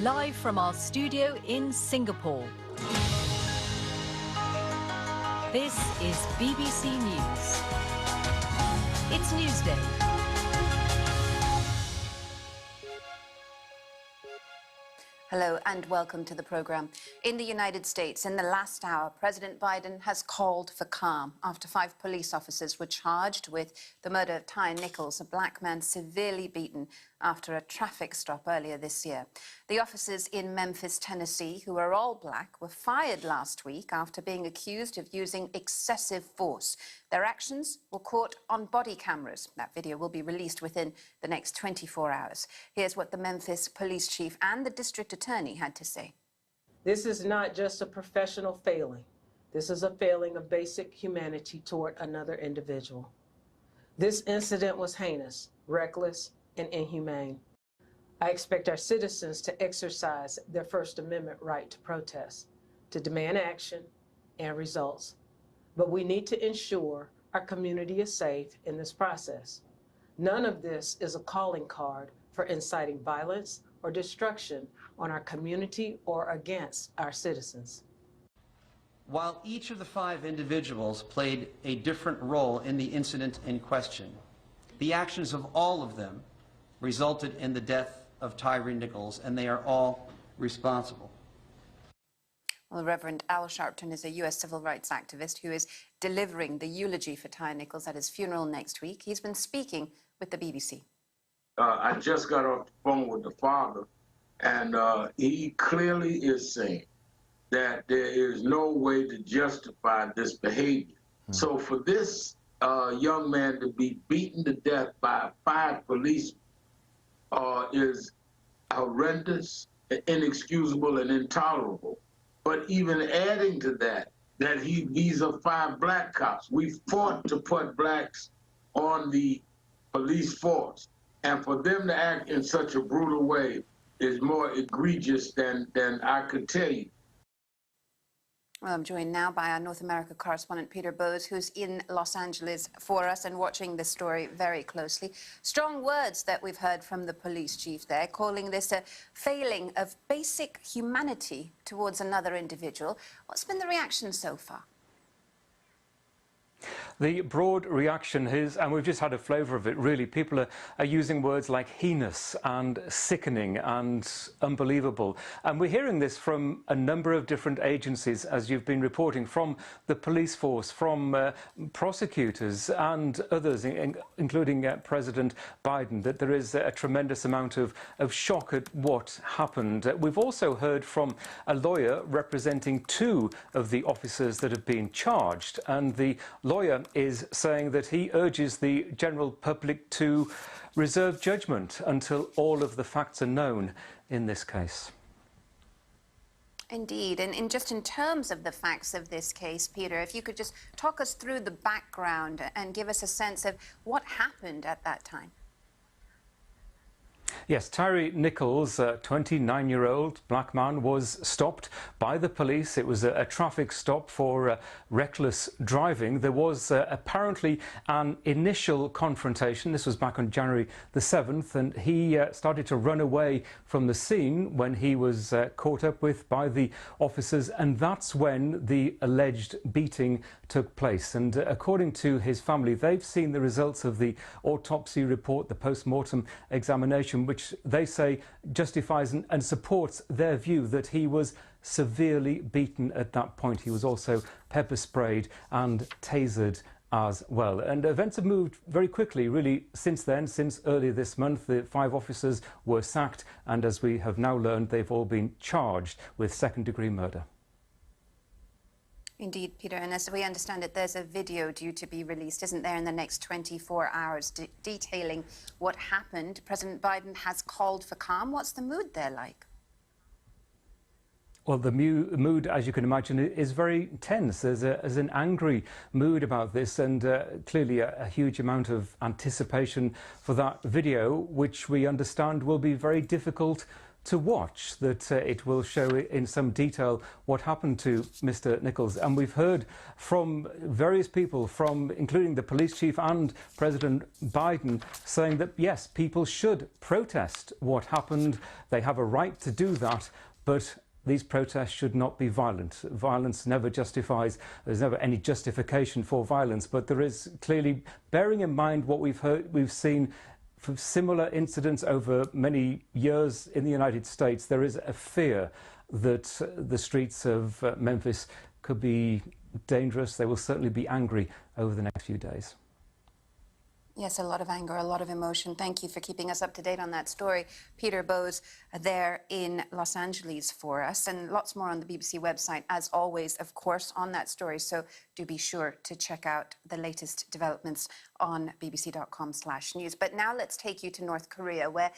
live from our studio in Singapore. This is BBC News. It's Newsday. Hello and welcome to the programme. In the United States, in the last hour, President Biden has called for calm after 5 police officers were charged with the murder of Ty Nichols, a black man severely beaten after a traffic stop earlier this year. The officers in Memphis, Tennessee, who are all black, were fired last week after being accused of using excessive force. Their actions were caught on body cameras. That video will be released within the next 24 hours. Here's what the Memphis police chief and the district attorney had to say. This is not just a professional failing. This is a failing of basic humanity toward another individual. This incident was heinous, reckless, and inhumane. I expect our citizens to exercise their First Amendment right to protest, to demand action and results. But we need to ensure our community is safe in this process. None of this is a calling card for inciting violence or destruction on our community or against our citizens. While each of the 5 individuals played a different role in the incident in question, the actions of all of them resulted in the death of Tyre Nichols, and they are all responsible. Well, Reverend Al Sharpton is a U.S. civil rights activist who is delivering the eulogy for Tyre Nichols at his funeral next week. He's been speaking with the BBC. I just got off the phone with the father, and he clearly is saying that there is no way to justify this behavior. So for this young man to be beaten to death by 5 policemen is horrendous, inexcusable, and intolerable. But even adding to that, these are 5 black cops. We fought to put blacks on the police force. And for them to act in such a brutal way is more egregious than I could tell you. Well, I'm joined now by our North America correspondent, Peter Bowes, who's in Los Angeles for us and watching this story very closely. Strong words that we've heard from the police chief there, calling this a failing of basic humanity towards another individual. What's been the reaction so far? The broad reaction is, and we've just had a flavour of it really, people are using words like heinous and sickening and unbelievable. And we're hearing this from a number of different agencies, as you've been reporting, from the police force, from prosecutors and others, including President Biden, that there is a tremendous amount of shock at what happened. We've also heard from a lawyer representing 2 of the officers that have been charged, and the lawyer is saying that he urges the general public to reserve judgment until all of the facts are known in this case. Indeed, and just in terms of the facts of this case, Peter, if you could just talk us through the background and give us a sense of what happened at that time. Yes, Tyre Nichols, a 29-year-old black man, was stopped by the police. It was a traffic stop for reckless driving. There was apparently an initial confrontation. This was back on January the 7th, and he started to run away from the scene when he was caught up with by the officers, and that's when the alleged beating took place. And according to his family, they've seen the results of the autopsy report, the post-mortem examination, which they say justifies and supports their view that he was severely beaten at that point. He was also pepper sprayed and tasered as well. And events have moved very quickly, really, since then. Since earlier this month, the 5 officers were sacked, and as we have now learned, they've all been charged with second-degree murder. Indeed, Peter, and as we understand it, there's a video due to be released, isn't there, in the next 24 hours detailing what happened. President Biden has called for calm. What's the mood there like? Well, the mood, as you can imagine, is very tense. There's an angry mood about this, and clearly a huge amount of anticipation for that video, which we understand will be very difficult to watch, that it will show in some detail what happened to Mr. Nichols. And we've heard from various people, including the police chief and President Biden, saying that, yes, people should protest what happened. They have a right to do that, but these protests should not be violent. Violence never justifies, there's never any justification for violence, but there is clearly, bearing in mind what we've seen from similar incidents over many years in the United States, there is a fear that the streets of Memphis could be dangerous. They will certainly be angry over the next few days. Yes, a lot of anger, a lot of emotion. Thank you for keeping us up to date on that story. Peter Bowes there in Los Angeles for us, and lots more on the BBC website, as always, of course, on that story. So do be sure to check out the latest developments on bbc.com/news. But now let's take you to North Korea, where